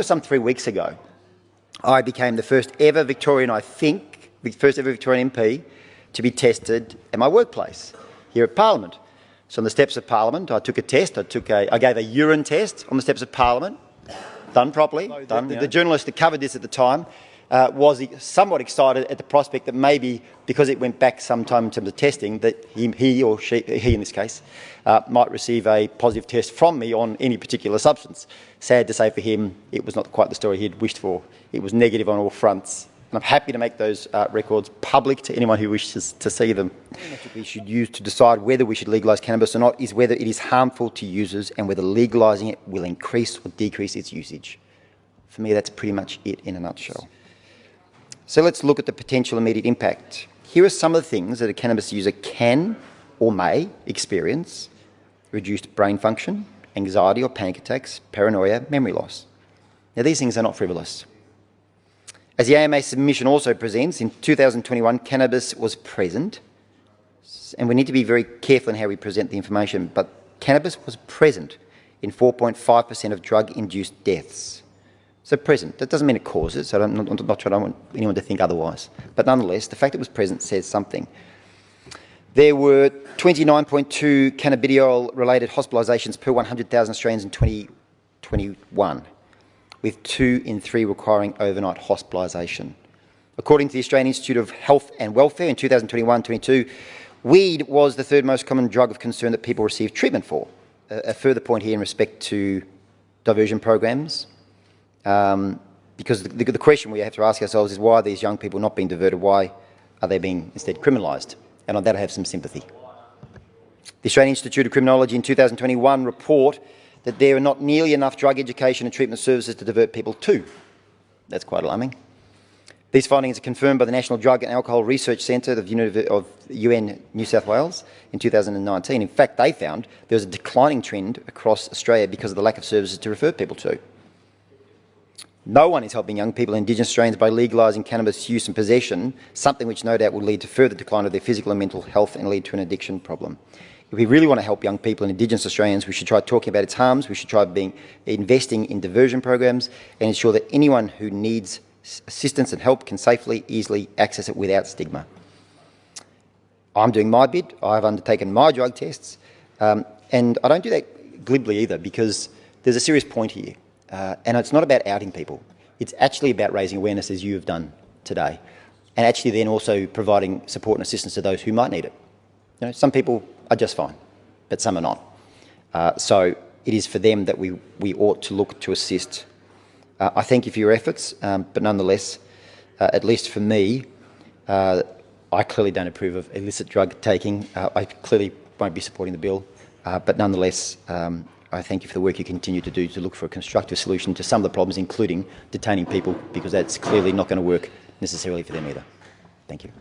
was some 3 weeks ago, I became the first ever Victorian, MP to be tested at my workplace here at Parliament. So on the steps of Parliament, I took a test. I gave a urine test on the steps of Parliament, done properly. The journalist that covered this at the time was somewhat excited at the prospect that maybe, because it went back some time in terms of testing, that he or she, he in this case, might receive a positive test from me on any particular substance. Sad to say for him, it was not quite the story he'd wished for. It was negative on all fronts. And I'm happy to make those records public to anyone who wishes to see them. The metric we should use to decide whether we should legalise cannabis or not is whether it is harmful to users and whether legalising it will increase or decrease its usage. For me, that's pretty much it in a nutshell. So let's look at the potential immediate impact. Here are some of the things that a cannabis user can or may experience: reduced brain function, anxiety or panic attacks, paranoia, memory loss. Now, these things are not frivolous. As the AMA submission also presents, in 2021, cannabis was present, and we need to be very careful in how we present the information, but cannabis was present in 4.5% of drug-induced deaths. So present, that doesn't mean it causes, so I don't want anyone to think otherwise. But nonetheless, the fact it was present says something. There were 29.2 cannabidiol-related hospitalisations per 100,000 Australians in 2021. with 2 in 3 requiring overnight hospitalisation. According to the Australian Institute of Health and Welfare in 2021-22, weed was the 3rd most common drug of concern that people received treatment for. A further point here in respect to diversion programs, because the question we have to ask ourselves is, why are these young people not being diverted? Why are they being instead criminalised? And on that I have some sympathy. The Australian Institute of Criminology in 2021 report that there are not nearly enough drug education and treatment services to divert people to. That's quite alarming. These findings are confirmed by the National Drug and Alcohol Research Centre of UN New South Wales in 2019. In fact, they found there was a declining trend across Australia because of the lack of services to refer people to. No one is helping young people in Indigenous Australians by legalising cannabis use and possession, something which no doubt will lead to further decline of their physical and mental health and lead to an addiction problem. If we really want to help young people and Indigenous Australians, we should try talking about its harms, we should try investing in diversion programs and ensure that anyone who needs assistance and help can safely, easily access it without stigma. I'm doing my bit. I've undertaken my drug tests, and I don't do that glibly either, because there's a serious point here, and it's not about outing people. It's actually about raising awareness, as you have done today, and actually then also providing support and assistance to those who might need it. You know, some people are just fine, but some are not. So it is for them that we ought to look to assist. I thank you for your efforts, but nonetheless, at least for me, I clearly don't approve of illicit drug taking. I clearly won't be supporting the bill, but nonetheless, I thank you for the work you continue to do to look for a constructive solution to some of the problems, including detaining people, because that's clearly not going to work necessarily for them either. Thank you.